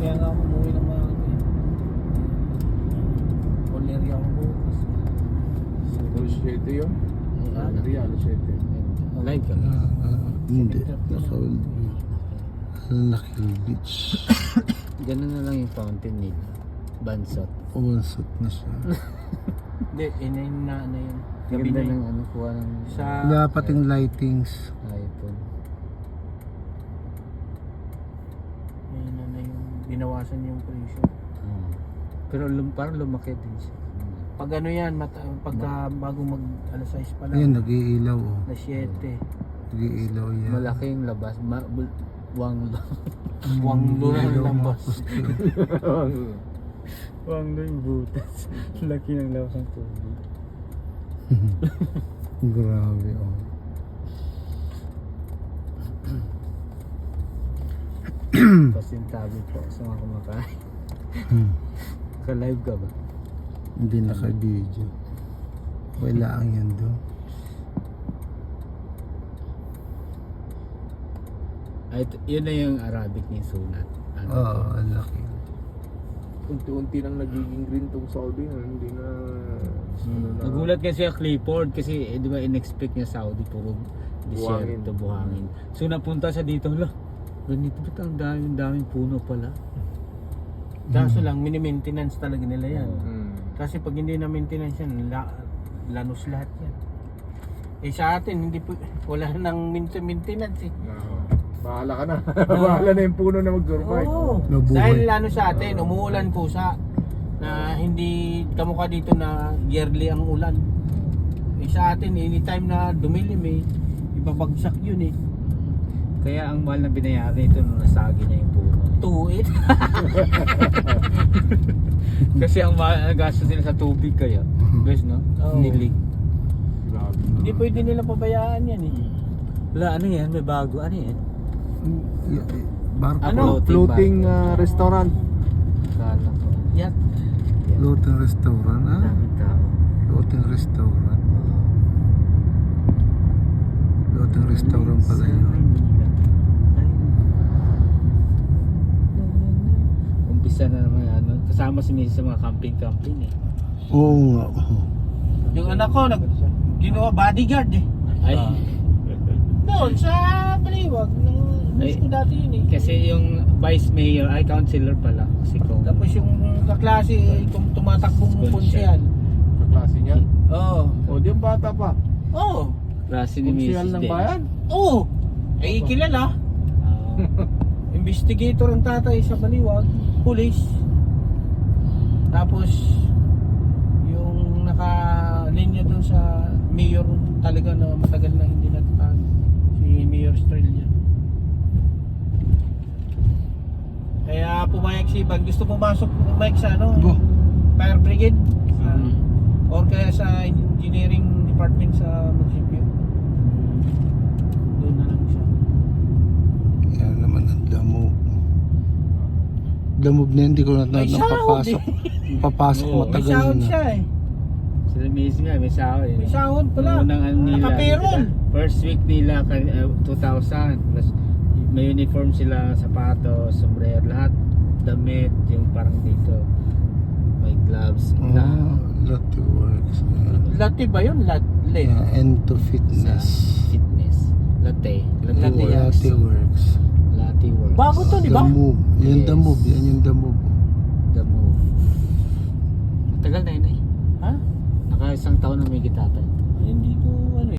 Kaya nga ako umuwi ng mga Coleria ako bukas. Alas 7 yun? Alas 7. Live ka? Hindi. Nakil Beach. Ganun na lang yung fountain nila. Bansot. Uwansot na siya. Hindi, inayin na ano yun. Gabi Ganda na ng yun. ano, kuha ng Sa Dapat yung lightings. iPhone. ayun na yung binawasan yung presyo. Pero parang lumaki din siya. Pag ano yan, pagka bago mag alas 6 pa Ayan, lang. nag-iilaw oh. Alas 7. Nag-iilaw yan. Malaki yung labas. Wanglo. Wanglo na Ilaw, ang labas. pusti. Wanglo yung butas. Laki ng labas ng tubig. Grabe oh. Pasintabi po sa mga kumakain. Ka-live ka ba? Hindi naka-video. Wala ang yan doon. Ay, yun na yung Arabic ni Sunat. Ano Oo, to? ang laki. Unti-unti nang nagiging green tong Saudi. Hindi na... ano na- Nagulat kasi si Clifford kasi di ba in-expect niya Saudi puro desierto, buhangin. So napunta siya dito, hala, ganito ba't ang daming puno pala? Kaso lang, mini-maintenance talaga nila yan. Hmm. Kasi pag hindi na maintenance yan, lanos lahat yan. Eh sa atin, hindi po, wala nang maintenance eh. Bahala ka na. Bahala na yung puno na mag-survive. Oo. Nabuhay. Dahil ano sa atin, umuulan kusa na hindi kamukha dito na yearly ang ulan. Eh sa atin, anytime na dumilim eh, ibabagsak yun eh. Kaya ang mahal na binayaran ito nung nasagi niya yung puno. Tuwid. Kasi ang mahal na gastos nila sa tubig kaya. Guys, no? Oo. Nilig. Grabe. Hindi pwede nila pabayaan yan eh. Wala, ano yan? May bago. Ano yan? Barko. Ano? Floating restaurant. Kala ko. Yan. Floating restaurant, ha? Daming tao. Floating restaurant. Floating restaurant pala yun. Umpisa na naman ano. Kasama si Mrs. sa mga camping eh. Oo nga. Yung anak ko, ginawa bodyguard eh. Ay. Doon sa Baliwag, nung miss ko dati yun eh. Kasi yung vice mayor ay councilor pala. Kasi kung Tapos yung kaklase, tumatakbong konsyal. Kaklase niya. Oo. O, di yung bata pa. Oo. klase ni Konsyal Mrs. ng din. bayan. Oo. Eh, kilala. Ah. Investigator ang tatay sa Baliwag. Police. Tapos, yung nakalinya dun sa mayor talaga na matagal na hindi natatag. Si Mayor Estrella. Kaya pumayag si Ivan. Gusto pumasok pumayag sa ano? Bo. Fire Brigade. Mm. Or kaya sa engineering department sa munisipyo. Doon na lang siya. Yan naman ang damo. Damob na hindi ko na May sahod napapasok. Papasok Oo. May matagal sahod na. siya eh. Sila Mrs. nga, may sahod eh. May sahod pala. Nung unang ano nila. Naka-payroll. First week nila, 2,000. Plus, may uniform sila, sapatos, sombrero, lahat. Damit, yung parang dito. May gloves. Oh, Lottie Works. Latte ba yun? Latte. End to fitness. Fitness. Latte. Latte Latte works. Lottie Works. Latte works. Bago to, di The ba? Move. Yan Yes. the move. Yan yung the move. The move. Matagal na yun eh. Ha? Naka isang taon na may gitata. Hindi ko ano eh.